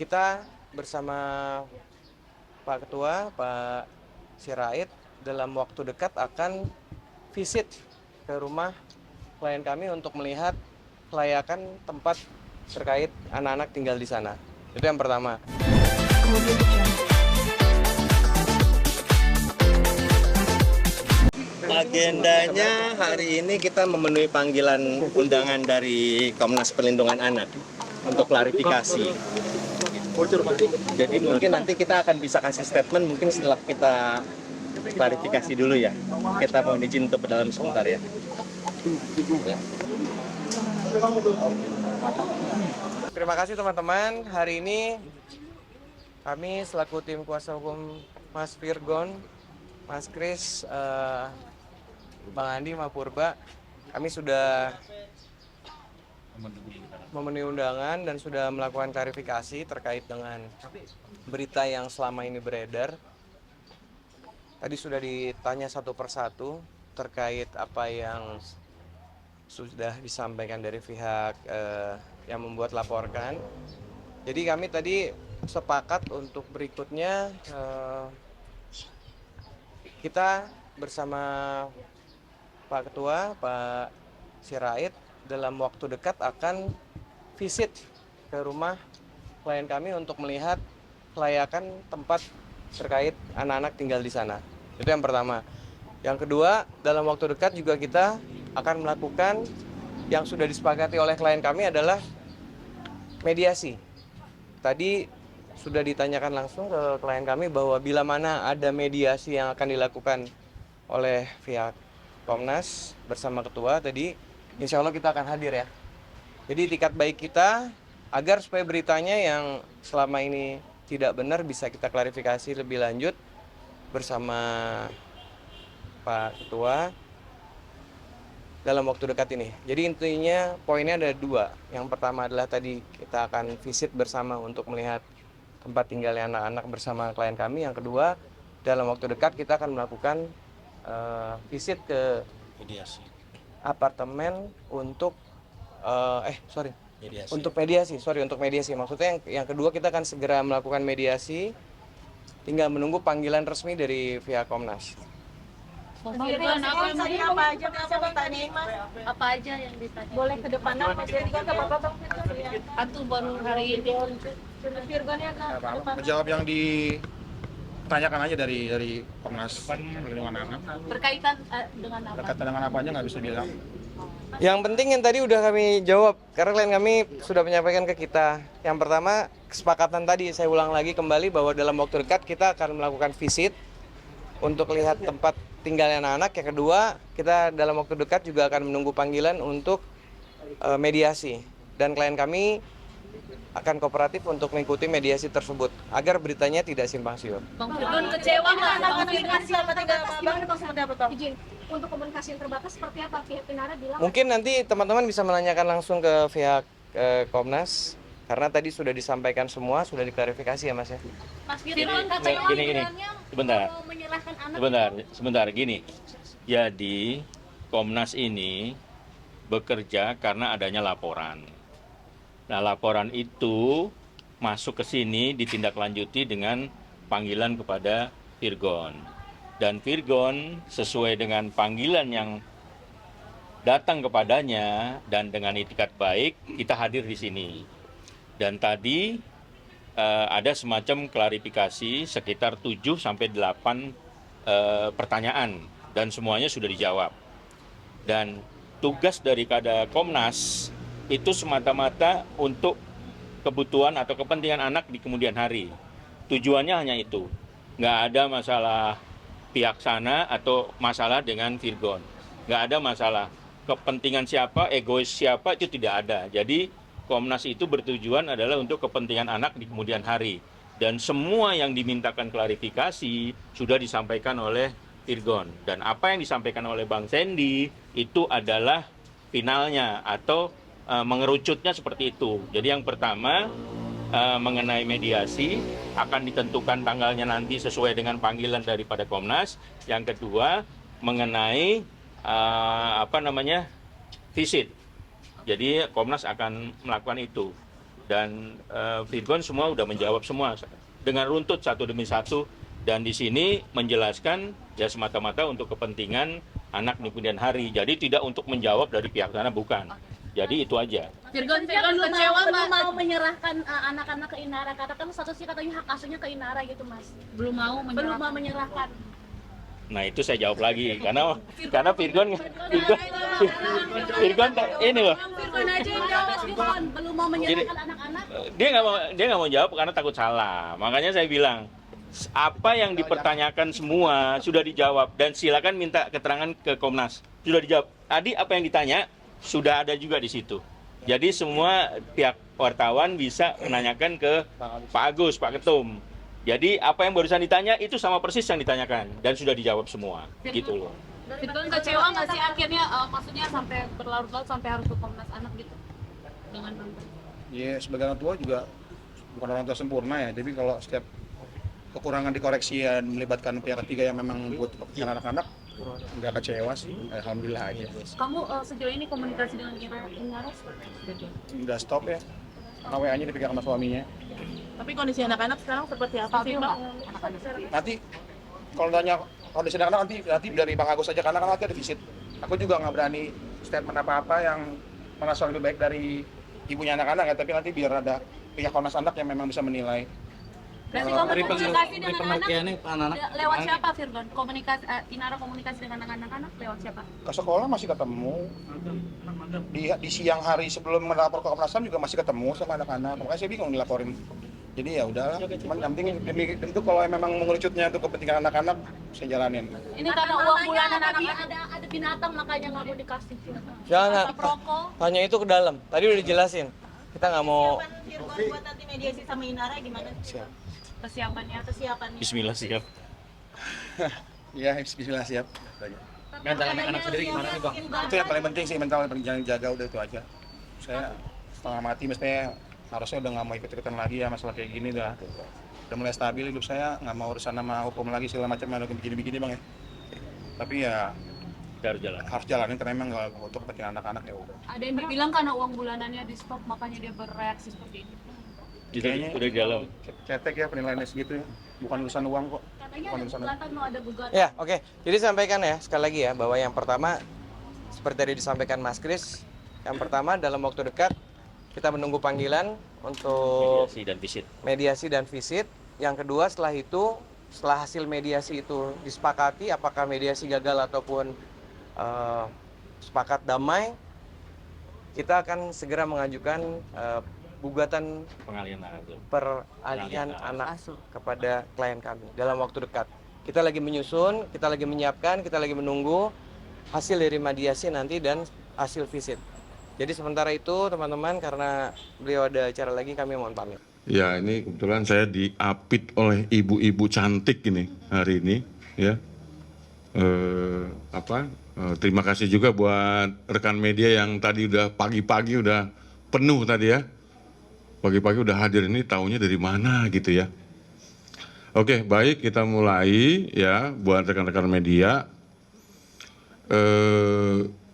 Kita bersama Pak Ketua, Pak Sirait, dalam waktu dekat akan visit ke rumah klien kami untuk melihat kelayakan tempat terkait anak-anak tinggal di sana. Itu yang pertama. Agendanya hari ini kita memenuhi panggilan undangan dari Komnas Perlindungan Anak untuk klarifikasi. Jadi mungkin nanti kita akan bisa kasih statement mungkin setelah kita klarifikasi dulu ya. Kita mohon izin untuk berdalam sebentar ya. Terima kasih teman-teman. Hari ini kami selaku tim kuasa hukum Mas Virgon, Mas Kris, Bang Andi, Mbak Purba, kami sudah memenuhi undangan dan sudah melakukan klarifikasi terkait dengan berita yang selama ini beredar. Tadi sudah ditanya satu persatu terkait apa yang sudah disampaikan dari pihak yang membuat laporkan. Jadi kami tadi sepakat untuk berikutnya kita bersama Pak Ketua, Pak Sirait, dalam waktu dekat akan visit ke rumah klien kami untuk melihat kelayakan tempat terkait anak-anak tinggal di sana. Itu yang pertama. Yang kedua, dalam waktu dekat juga kita akan melakukan yang sudah disepakati oleh klien kami adalah mediasi. Tadi sudah ditanyakan langsung ke klien kami bahwa bila mana ada mediasi yang akan dilakukan oleh pihak Komnas bersama Ketua tadi, insya Allah kita akan hadir ya. Jadi tiket baik kita agar supaya beritanya yang selama ini tidak benar bisa kita klarifikasi lebih lanjut bersama Pak Ketua dalam waktu dekat ini. Jadi intinya poinnya ada dua. Yang pertama adalah tadi kita akan visit bersama untuk melihat tempat tinggalnya anak-anak bersama klien kami. Yang kedua, dalam waktu dekat kita akan melakukan visit ke mediasi apartemen untuk mediasi. Untuk mediasi. Maksudnya yang kedua kita akan segera melakukan mediasi, tinggal menunggu panggilan resmi dari pihak Komnas. Apa aja yang ditanya? Boleh ke depanan Mas Virgon ke Bapak Bang Virgon ya. Atau baru hari ini Mas Virgon ya ke depan. Menjawab yang ditanyakan aja dari Komnas Perlindungan Anak. berkaitan dengan apa? Berkaitan dengan apa aja nggak bisa bilang. Yang penting yang tadi udah kami jawab, karena klien kami sudah menyampaikan ke kita. Yang pertama, kesepakatan tadi, saya ulang lagi kembali bahwa dalam waktu dekat kita akan melakukan visit untuk lihat tempat tinggalnya anak-anak. Yang kedua, kita dalam waktu dekat juga akan menunggu panggilan untuk mediasi. Dan klien kami akan kooperatif untuk mengikuti mediasi tersebut, agar beritanya tidak simpang siur. Bang Virgon kecewa nggak? Bang Virgon Izin untuk komunikasi yang terbatas seperti apa pihak Pinara bilang? Mungkin nanti teman-teman bisa menanyakan langsung ke pihak Komnas, karena tadi sudah disampaikan semua, sudah diklarifikasi ya Mas ya. Mas Virgon kecewa Gini. Sebentar, gini. Jadi Komnas ini bekerja karena adanya laporan. Nah, laporan itu masuk ke sini ditindaklanjuti dengan panggilan kepada Virgon. Dan Virgon sesuai dengan panggilan yang datang kepadanya dan dengan itikat baik, kita hadir di sini. Dan tadi ada semacam klarifikasi sekitar 7 sampai 8 pertanyaan dan semuanya sudah dijawab. Dan tugas daripada Komnas itu semata-mata untuk kebutuhan atau kepentingan anak di kemudian hari. Tujuannya hanya itu. Nggak ada masalah pihak sana atau masalah dengan Virgon. Nggak ada masalah kepentingan siapa, egois siapa, itu tidak ada. Jadi Komnas itu bertujuan adalah untuk kepentingan anak di kemudian hari. Dan semua yang dimintakan klarifikasi sudah disampaikan oleh Virgon. Dan apa yang disampaikan oleh Bang Sandy itu adalah finalnya atau mengerucutnya seperti itu. Jadi yang pertama mengenai mediasi akan ditentukan tanggalnya nanti sesuai dengan panggilan daripada Komnas. Yang kedua mengenai visit. Jadi Komnas akan melakukan itu. dan Virgon semua udah menjawab semua dengan runtut satu demi satu, dan di sini menjelaskan ya semata-mata untuk kepentingan anak di kemudian hari. Jadi tidak untuk menjawab dari pihak sana, bukan. Jadi itu aja. Virgon kecewa belum mau menyerahkan anak-anak ke Inara, katakan statusnya katanya hak asuhnya ke Inara gitu Mas. Belum mau menyerahkan. Nah itu saya jawab lagi karena Virgon ini loh. Virgon aja yang jawab, Virgon belum mau menyerahkan anak-anak. Dia nggak mau jawab karena takut salah. Makanya saya bilang apa yang dipertanyakan semua sudah dijawab, dan silakan minta keterangan ke Komnas. Sudah dijawab. Tadi apa yang ditanya sudah ada juga di situ. Jadi semua pihak wartawan bisa menanyakan ke Pak Agus, Pak Ketum. Jadi apa yang barusan ditanya itu sama persis yang ditanyakan dan sudah dijawab semua, gitu loh. Virgon kecewa nggak sih akhirnya, maksudnya sampai berlarut-larut sampai harus ke Komnas Anak gitu dengan nonton? Ya sebagai orang tua juga bukan orang tua sempurna ya, jadi kalau setiap kekurangan dikoreksi dan melibatkan pihak ketiga yang memang buat kepentingan anak-anak, nggak kecewa sih, alhamdulillah aja. Kamu sejauh ini komunikasi dengan Inara? Udah stop ya, karena WA-nya dipegang sama suaminya. Tapi kondisi anak-anak sekarang seperti apa sih, Pak? Nanti kalau tanya kondisi anak-anak nanti dari Bang Agus aja, karena kan nanti ada visit. Aku juga nggak berani statement apa-apa yang merasa lebih baik dari ibunya anak-anak ya, tapi nanti biar ada pihak Komnas Anak yang memang bisa menilai. Berarti kamu komunikasi dengan anak lewat siapa, Virgon? Inara komunikasi dengan anak-anak lewat siapa? Ke sekolah masih ketemu, di siang hari sebelum melapor ke Komnas HAM juga masih ketemu sama anak-anak, makanya saya bingung dilaporin. Jadi ya udahlah, cuman yang penting tentu kalau memang mengerucutnya untuk kepentingan anak-anak, saya jalanin. Ini karena uang bulanan anak-anak ada binatang makanya nggak mau dikasih. Jangan, Atau perokok. tanya itu ke dalam. Tadi udah dijelasin. Kita nggak mau. Virgon buat nanti mediasi sama Inara gimana? Siap. Persiapannya. Bismillah siap. Ya, bismillah siap. Mental anak-anak sendiri gimana nih Bang? Itu yang paling penting sih, mental yang jaga udah itu aja. Saya setengah mati mestinya harusnya udah nggak mau ikut-ikutan lagi ya masalah kayak gini udah mulai stabil hidup saya, nggak mau urusan sama hukum lagi segala macam yang begini-begini Bang ya. Tapi ya harus jalanin karena memang nggak untuk kepentingan anak-anak ya udah. Ada yang bilang karena uang bulanannya di stop makanya dia bereaksi seperti ini. Kayaknya Udah di dalam. cetek ya penilaiannya segitu ya. Bukan urusan uang kok. Katanya ada gugatan, mau ada gugatan. Ya, oke. Jadi sampaikan ya sekali lagi ya bahwa yang pertama seperti tadi disampaikan Mas Kris, yang pertama dalam waktu dekat kita menunggu panggilan untuk mediasi dan visit. Yang kedua setelah itu, setelah hasil mediasi itu disepakati apakah mediasi gagal ataupun sepakat damai, kita akan segera mengajukan gugatan peralihan anak kepada klien kami dalam waktu dekat. Kita lagi menyusun, kita lagi menyiapkan, kita lagi menunggu hasil dari mediasi nanti dan hasil visit. Jadi sementara itu teman-teman, karena beliau ada acara lagi, kami mohon pamit. Ya, ini kebetulan saya diapit oleh ibu-ibu cantik ini hari ini ya. Terima kasih juga buat rekan media yang tadi udah pagi-pagi udah penuh tadi ya. Pagi-pagi udah hadir, ini taunya dari mana gitu ya. Oke, baik, kita mulai ya buat rekan-rekan media.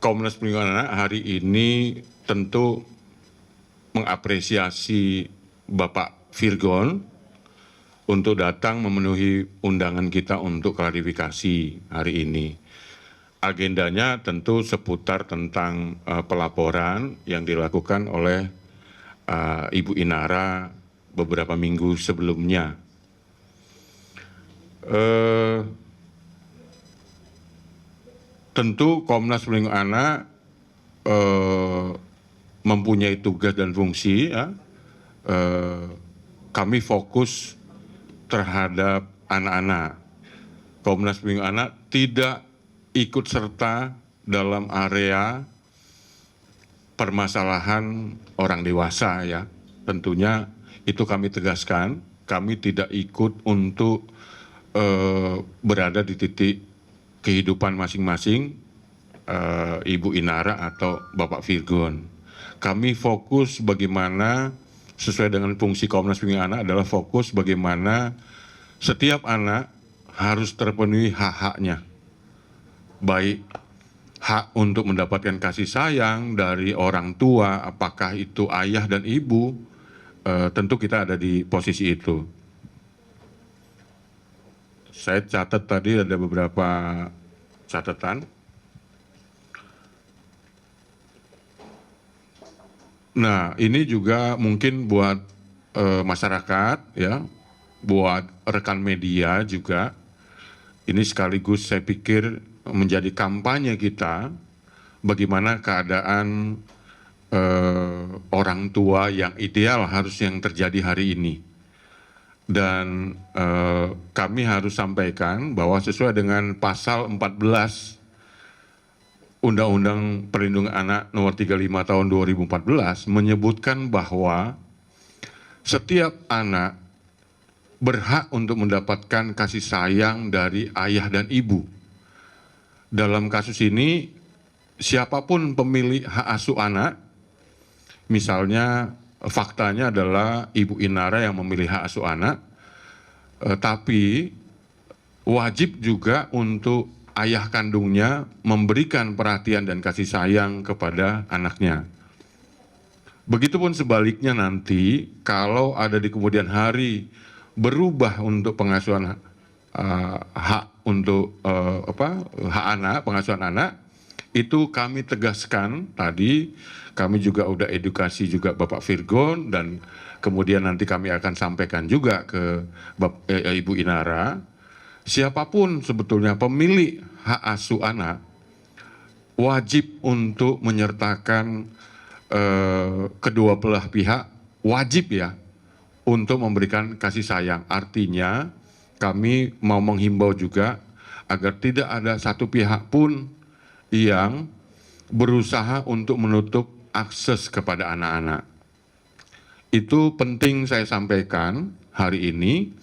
Komnas Perlindungan Anak hari ini tentu mengapresiasi Bapak Virgon untuk datang memenuhi undangan kita untuk klarifikasi hari ini. Agendanya tentu seputar tentang pelaporan yang dilakukan oleh Ibu Inara beberapa minggu sebelumnya. Tentu Komnas Perlindungan Anak mempunyai tugas dan fungsi ya. Kami fokus terhadap anak-anak. Komnas Perlindungan Anak tidak ikut serta dalam area permasalahan orang dewasa ya. Tentunya itu kami tegaskan, kami tidak ikut untuk berada di titik kehidupan masing-masing Ibu Inara atau Bapak Virgon. Kami fokus bagaimana sesuai dengan fungsi Komnas Perlindungan Anak adalah fokus bagaimana setiap anak harus terpenuhi hak-haknya. Baik hak untuk mendapatkan kasih sayang dari orang tua, apakah itu ayah dan ibu, tentu kita ada di posisi itu. Saya catat tadi ada beberapa catatan. Nah, ini juga mungkin buat masyarakat, ya, buat rekan media juga. Ini sekaligus saya pikir menjadi kampanye kita bagaimana keadaan orang tua yang ideal harus yang terjadi hari ini. Dan kami harus sampaikan bahwa sesuai dengan pasal 14 Undang-Undang Perlindungan Anak Nomor 35 Tahun 2014 menyebutkan bahwa setiap anak berhak untuk mendapatkan kasih sayang dari ayah dan ibu. Dalam kasus ini, siapapun pemilik hak asuh anak, misalnya faktanya adalah Ibu Inara yang memilih hak asuh anak, tapi wajib juga untuk ayah kandungnya memberikan perhatian dan kasih sayang kepada anaknya. Begitupun sebaliknya nanti, kalau ada di kemudian hari berubah untuk pengasuhan hak untuk hak anak, pengasuhan anak, itu kami tegaskan tadi, kami juga udah edukasi juga Bapak Virgon dan kemudian nanti kami akan sampaikan juga ke Ibu Inara, siapapun sebetulnya pemilik hak asuh anak wajib untuk menyertakan kedua belah pihak, wajib ya untuk memberikan kasih sayang. Artinya kami mau menghimbau juga agar tidak ada satu pihak pun yang berusaha untuk menutup akses kepada anak-anak. Itu penting saya sampaikan hari ini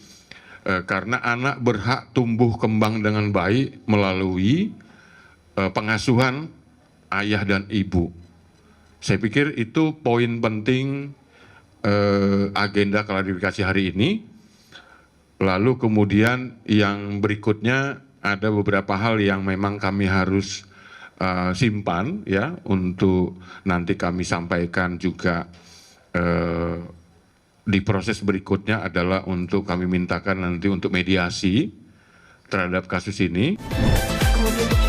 karena anak berhak tumbuh kembang dengan baik melalui pengasuhan ayah dan ibu. Saya pikir itu poin penting agenda klarifikasi hari ini. Lalu kemudian yang berikutnya ada beberapa hal yang memang kami harus simpan ya untuk nanti kami sampaikan juga di proses berikutnya adalah untuk kami mintakan nanti untuk mediasi terhadap kasus ini. Kemudian